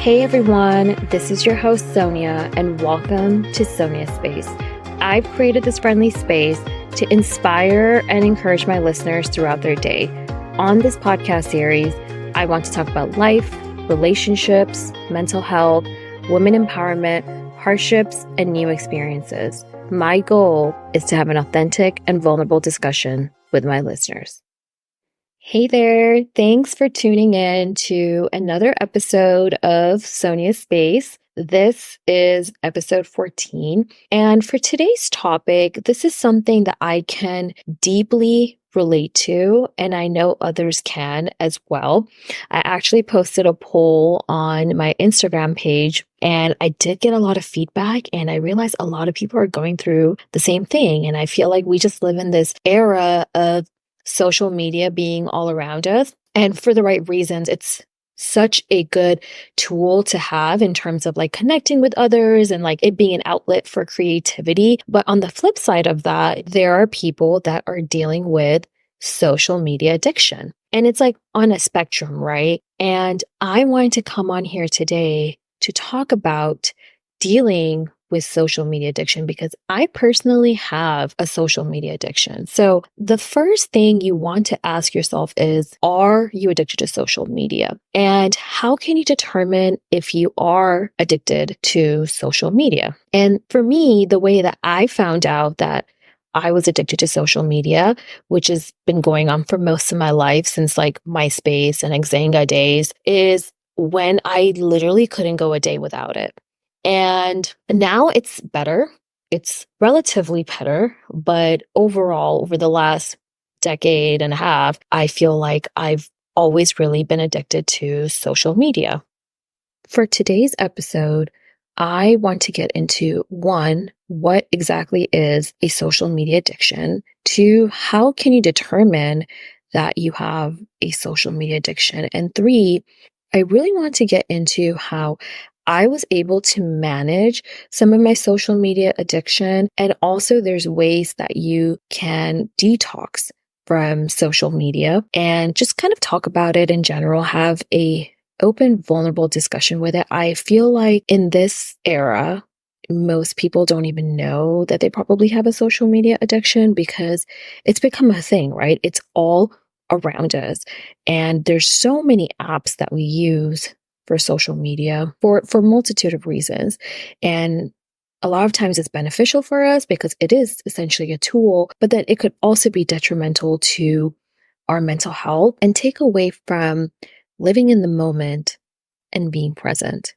Hey everyone, this is your host Sonia, and welcome to Sonia Space. I've created this friendly space to inspire and encourage my listeners throughout their day. On this podcast series, I want to talk about life, relationships, mental health, women empowerment, hardships, and new experiences. My goal is to have an authentic and vulnerable discussion with my listeners. Hey there, thanks for tuning in to another episode of Sonia Space. This is episode 14. And for today's topic, this is something that I can deeply relate to, and I know others can as well. I actually posted a poll on my Instagram page, and I did get a lot of feedback, and I realized a lot of people are going through the same thing. And I feel like we just live in this era of social media being all around us. And for the right reasons, it's such a good tool to have in terms of like connecting with others and like it being an outlet for creativity. But on the flip side of that, there are people that are dealing with social media addiction. And it's like on a spectrum, right? And I wanted to come on here today to talk about dealing with social media addiction because I personally have a social media addiction. So the first thing you want to ask yourself is, are you addicted to social media? And how can you determine if you are addicted to social media? And for me, the way that I found out that I was addicted to social media, which has been going on for most of my life since like MySpace and Xanga days, is when I literally couldn't go a day without it. And now it's better. It's relatively better, but overall, over the last decade and a half, I feel like I've always really been addicted to social media. For today's episode, I want to get into one, what exactly is a social media addiction? Two, how can you determine that you have a social media addiction? And three, I really want to get into how I was able to manage some of my social media addiction. And also there's ways that you can detox from social media and just kind of talk about it in general, have a open, vulnerable discussion with it. I feel like in this era, most people don't even know that they probably have a social media addiction because it's become a thing, right? It's all around us. And there's so many apps that we use for social media for a multitude of reasons. And a lot of times it's beneficial for us because it is essentially a tool, but then it could also be detrimental to our mental health and take away from living in the moment and being present.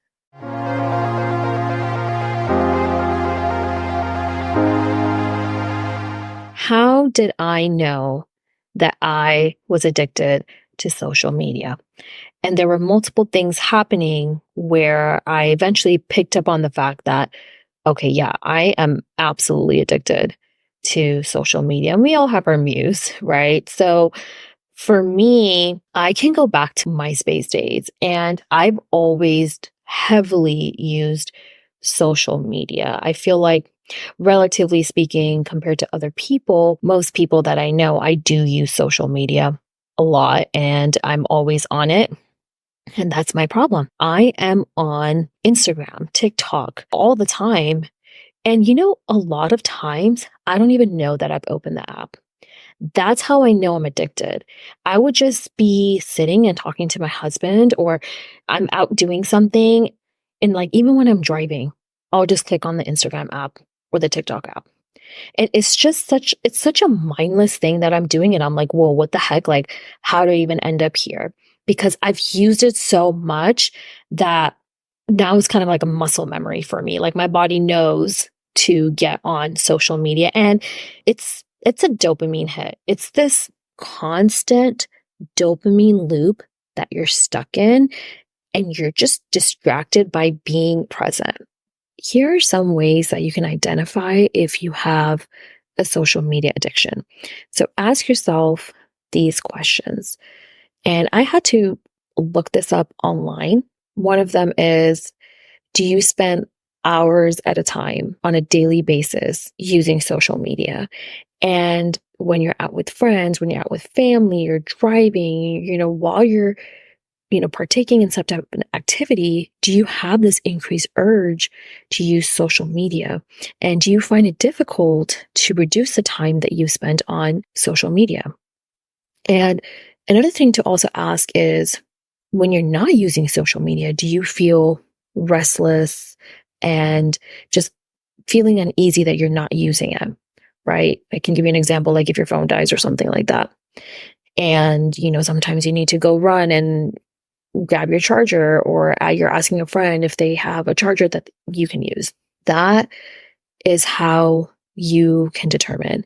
How did I know that I was addicted to social media? And there were multiple things happening where I eventually picked up on the fact that, okay, yeah, I am absolutely addicted to social media. And we all have our muse, right? So for me, I can go back to MySpace days, and I've always heavily used social media. I feel like, relatively speaking, compared to other people, most people that I know, I do use social media a lot and I'm always on it. And that's my problem. I am on Instagram, TikTok all the time. And a lot of times I don't even know that I've opened the app. That's how I know I'm addicted. I would just be sitting and talking to my husband, or I'm out doing something. And like, even when I'm driving, I'll just click on the Instagram app or the TikTok app. And it's such a mindless thing that I'm doing. And I'm like, whoa, what the heck? Like, how do I even end up here? Because I've used it so much that now it's kind of like a muscle memory for me. Like my body knows to get on social media, and it's a dopamine hit. It's this constant dopamine loop that you're stuck in, and you're just distracted by being present. Here are some ways that you can identify if you have a social media addiction. So ask yourself these questions. And I had to look this up online. One of them is, do you spend hours at a time on a daily basis using social media? And when you're out with friends, when you're out with family, you're driving, while you're partaking in some type of an activity, do you have this increased urge to use social media? And do you find it difficult to reduce the time that you spend on social media? And another thing to also ask is, when you're not using social media, do you feel restless and just feeling uneasy that you're not using it? Right? I can give you an example, like if your phone dies or something like that. And, sometimes you need to go run and grab your charger, or you're asking a friend if they have a charger that you can use. That is how you can determine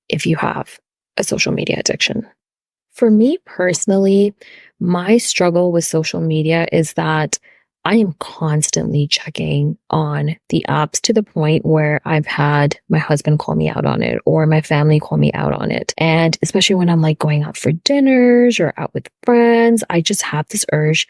if you have a social media addiction. For me personally, my struggle with social media is that I am constantly checking on the apps to the point where I've had my husband call me out on it or my family call me out on it. And especially when I'm like going out for dinners or out with friends, I just have this urge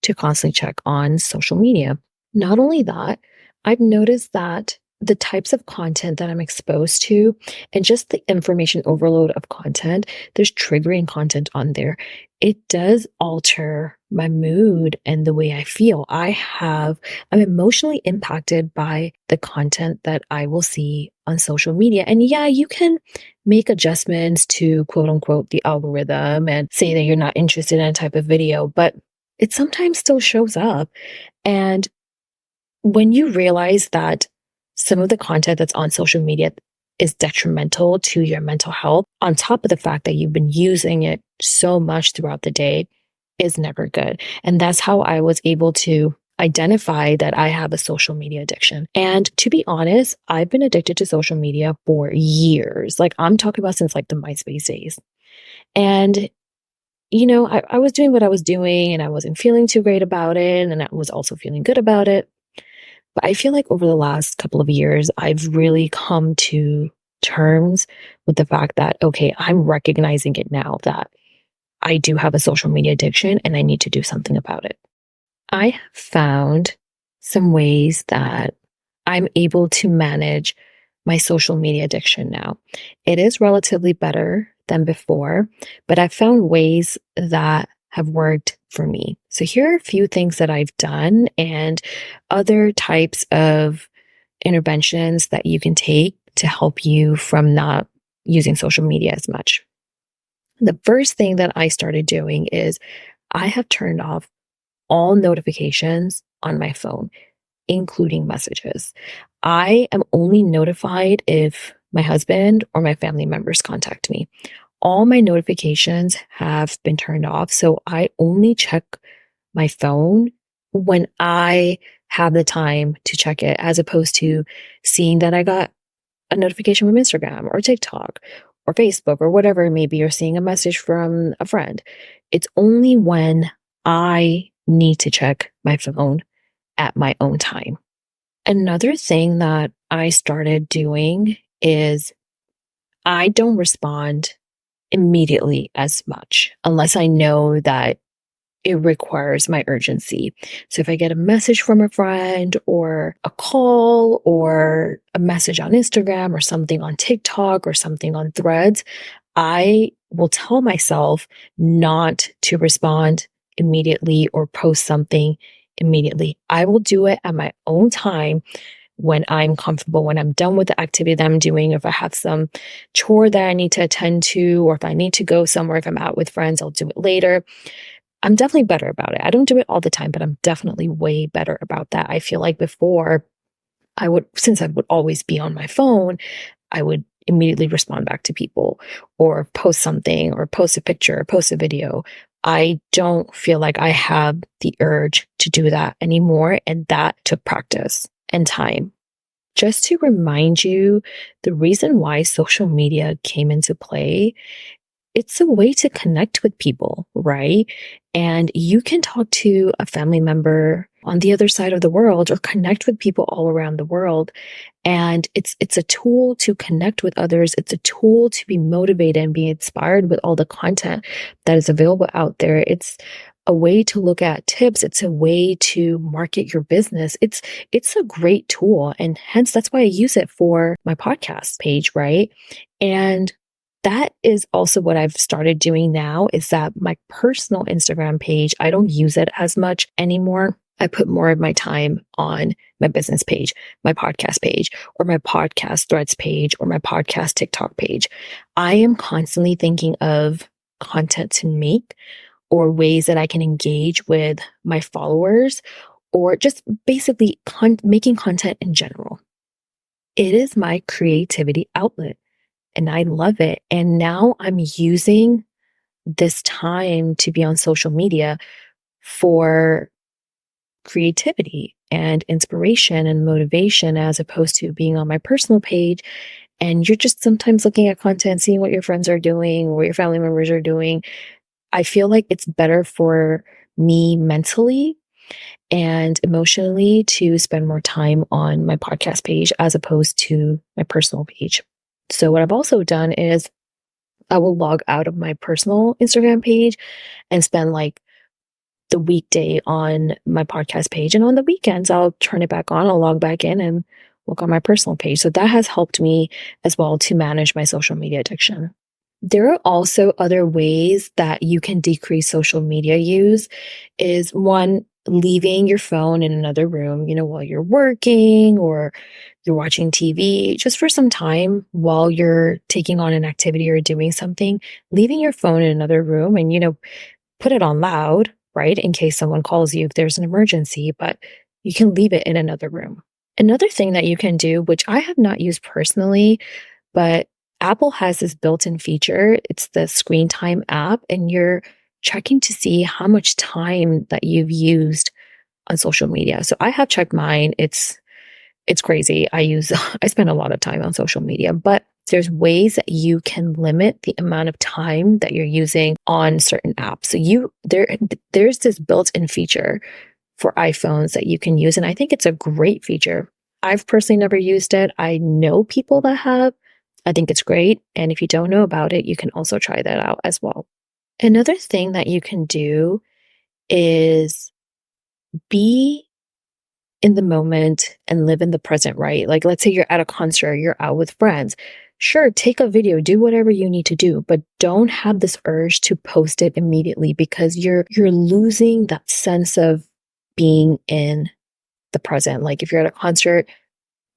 to constantly check on social media. Not only that, I've noticed that the types of content that I'm exposed to and just the information overload of content, there's triggering content on there. It does alter my mood and the way I feel. I'm emotionally impacted by the content that I will see on social media. And yeah, you can make adjustments to quote unquote the algorithm and say that you're not interested in a type of video, but it sometimes still shows up. And when you realize that some of the content that's on social media is detrimental to your mental health, on top of the fact that you've been using it so much throughout the day, is never good. And that's how I was able to identify that I have a social media addiction. And to be honest, I've been addicted to social media for years. Like I'm talking about since like the MySpace days. And I was doing what I was doing and I wasn't feeling too great about it. And I was also feeling good about it. But I feel like over the last couple of years, I've really come to terms with the fact that, okay, I'm recognizing it now that I do have a social media addiction and I need to do something about it. I have found some ways that I'm able to manage my social media addiction now. It is relatively better than before, but I've found ways that have worked for me. So here are a few things that I've done and other types of interventions that you can take to help you from not using social media as much. The first thing that I started doing is I have turned off all notifications on my phone, including messages. I am only notified if my husband or my family members contact me. All my notifications have been turned off. So I only check my phone when I have the time to check it, as opposed to seeing that I got a notification from Instagram or TikTok or Facebook or whatever it may be, or seeing a message from a friend. It's only when I need to check my phone at my own time. Another thing that I started doing is I don't respond immediately as much unless I know that it requires my urgency. So if I get a message from a friend or a call or a message on Instagram or something on TikTok or something on Threads, I will tell myself not to respond immediately or post something immediately. I will do it at my own time when I'm comfortable, when I'm done with the activity that I'm doing. If I have some chore that I need to attend to, or if I need to go somewhere, if I'm out with friends, I'll do it later. I'm definitely better about it. I don't do it all the time, but I'm definitely way better about that. I feel like before since I would always be on my phone, I would immediately respond back to people or post something or post a picture or post a video. I don't feel like I have the urge to do that anymore. And that took practice and time. Just to remind you, the reason why social media came into play, it's a way to connect with people, right? And you can talk to a family member on the other side of the world or connect with people all around the world. And it's a tool to connect with others. It's a tool to be motivated and be inspired with all the content that is available out there. It's a way to look at tips. It's a way to market your business. It's a great tool. And hence that's why I use it for my podcast page, right? And that is also what I've started doing now, is that my personal Instagram page, I don't use it as much anymore. I put more of my time on my business page, my podcast page, or my podcast threads page, or my podcast TikTok page. I am constantly thinking of content to make or ways that I can engage with my followers, or just basically making content in general. It is my creativity outlet and I love it. And now I'm using this time to be on social media for creativity and inspiration and motivation, as opposed to being on my personal page. And you're just sometimes looking at content, seeing what your friends are doing or what your family members are doing. I feel like it's better for me mentally and emotionally to spend more time on my podcast page as opposed to my personal page. So what I've also done is I will log out of my personal Instagram page and spend like the weekday on my podcast page. And on the weekends, I'll turn it back on. I'll log back in and look on my personal page. So that has helped me as well to manage my social media addiction. There are also other ways that you can decrease social media use. Is one, leaving your phone in another room, while you're working or you're watching TV, just for some time while you're taking on an activity or doing something, leaving your phone in another room and, put it on loud, right? In case someone calls you if there's an emergency, but you can leave it in another room. Another thing that you can do, which I have not used personally, but Apple has this built-in feature. It's the screen time app, and you're checking to see how much time that you've used on social media. So I have checked mine. It's crazy. I spend a lot of time on social media, but there's ways that you can limit the amount of time that you're using on certain apps. So there's this built-in feature for iPhones that you can use, and I think it's a great feature. I've personally never used it. I know people that have. I think it's great. And if you don't know about it, you can also try that out as well. Another thing that you can do is be in the moment and live in the present, right? Like, let's say you're at a concert, you're out with friends. Sure, take a video, do whatever you need to do, but don't have this urge to post it immediately, because you're losing that sense of being in the present. Like if you're at a concert,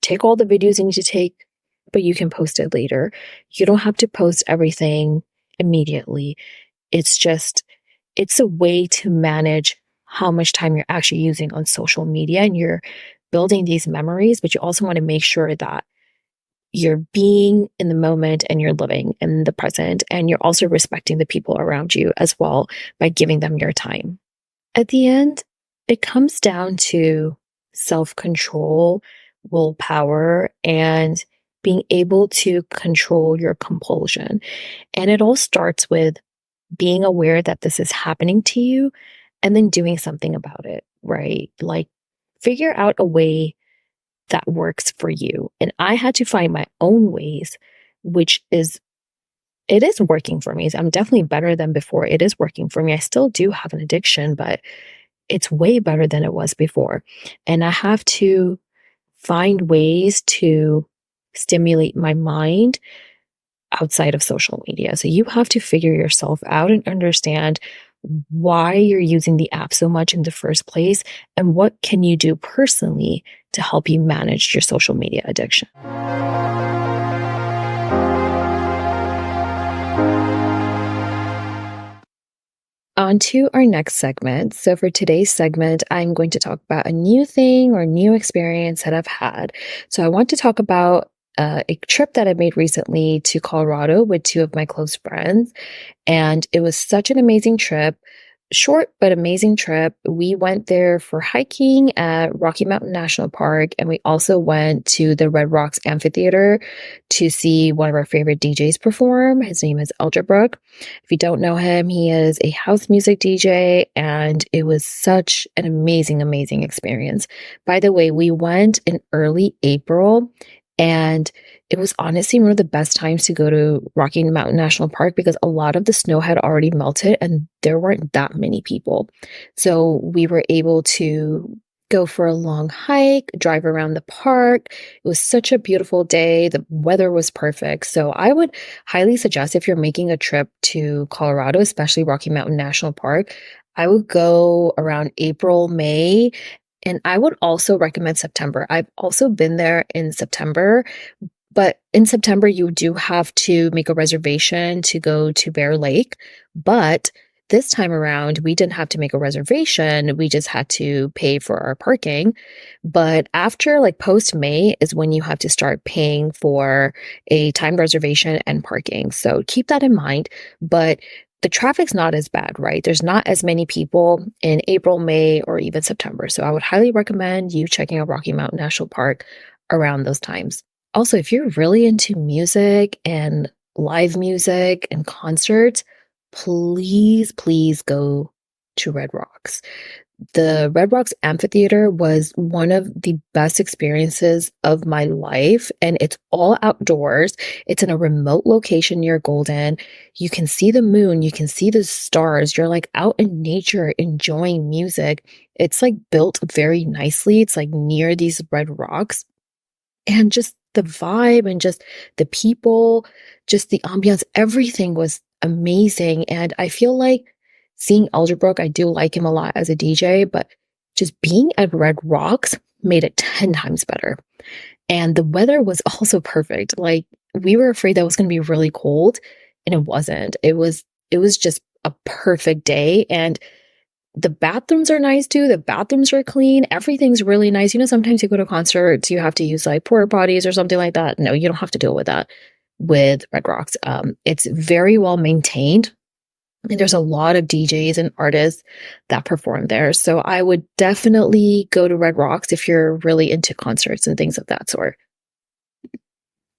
take all the videos you need to take, but you can post it later. You don't have to post everything immediately. It's a way to manage how much time you're actually using on social media, and you're building these memories, but you also want to make sure that you're being in the moment and you're living in the present, and you're also respecting the people around you as well by giving them your time. At the end, it comes down to self-control, willpower, and being able to control your compulsion. And it all starts with being aware that this is happening to you and then doing something about it, right? Like figure out a way that works for you. And I had to find my own ways, it is working for me. I'm definitely better than before. It is working for me. I still do have an addiction, but it's way better than it was before. And I have to find ways to stimulate my mind outside of social media. So you have to figure yourself out and understand why you're using the app so much in the first place, and what can you do personally to help you manage your social media addiction. On to our next segment. So for today's segment, I'm going to talk about a new thing or new experience that I've had. So I want to talk about a trip that I made recently to Colorado with two of my close friends. And it was such an amazing trip. Short but amazing trip. We went there for hiking at Rocky Mountain National Park, and we also went to the Red Rocks Amphitheater to see one of our favorite DJs perform. His name is Elderbrook. If you don't know him, he is a house music DJ, and it was such an amazing, amazing experience. By the way, we went in early April, and it was honestly one of the best times to go to Rocky Mountain National Park, because a lot of the snow had already melted and there weren't that many people. So we were able to go for a long hike, drive around the park. It was such a beautiful day. The weather was perfect. So I would highly suggest if you're making a trip to Colorado, especially Rocky Mountain National Park, I would go around April, May, and I would also recommend September. I've also been there in September, but in September, you do have to make a reservation to go to Bear Lake. But this time around, we didn't have to make a reservation. We just had to pay for our parking. But after like post May is when you have to start paying for a time reservation and parking. So keep that in mind. But the traffic's not as bad, right? There's not as many people in April, May, or even September. So I would highly recommend you checking out Rocky Mountain National Park around those times. Also, if you're really into music and live music and concerts, please go to Red Rocks. The Red Rocks Amphitheater was one of the best experiences of my life, and it's all outdoors. It's in a remote location near Golden. You can see the moon, you can see the stars. You're like out in nature enjoying music. It's like built very nicely. It's like near these red rocks. And just the vibe and just the people, just the ambiance, everything was amazing. And I feel like seeing Elderbrook, I do like him a lot as a DJ, but just being at Red Rocks made it 10 times better. And the weather was also perfect. Like we were afraid that it was going to be really cold, and it wasn't. It was just a perfect day. And the bathrooms are nice too. The bathrooms are clean. Everything's really nice. You know, sometimes you go to concerts, you have to use like porta potties or something like that. No, you don't have to deal with that with Red Rocks. It's very well maintained. And there's a lot of DJs and artists that perform there. So I would definitely go to Red Rocks if you're really into concerts and things of that sort.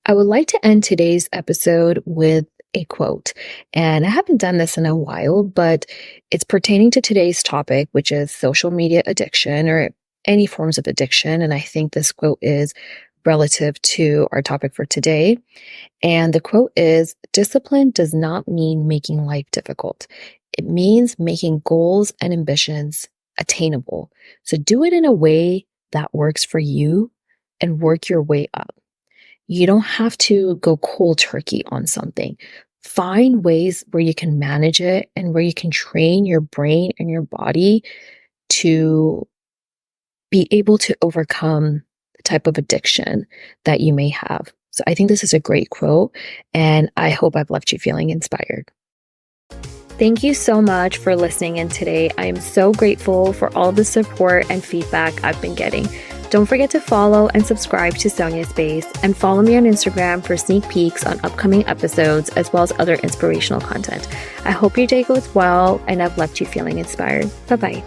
I would like to end today's episode with a quote. And I haven't done this in a while, but it's pertaining to today's topic, which is social media addiction or any forms of addiction. And I think this quote is relative to our topic for today. And the quote is, "Discipline does not mean making life difficult. It means making goals and ambitions attainable. So do it in a way that works for you and work your way up. You don't have to go cold turkey on something. Find ways where you can manage it and where you can train your brain and your body to be able to overcome the type of addiction that you may have." So I think this is a great quote, and I hope I've left you feeling inspired. Thank you so much for listening in today. I am so grateful for all the support and feedback I've been getting. Don't forget to follow and subscribe to Sonia Space, and follow me on Instagram for sneak peeks on upcoming episodes as well as other inspirational content. I hope your day goes well and I've left you feeling inspired. Bye-bye.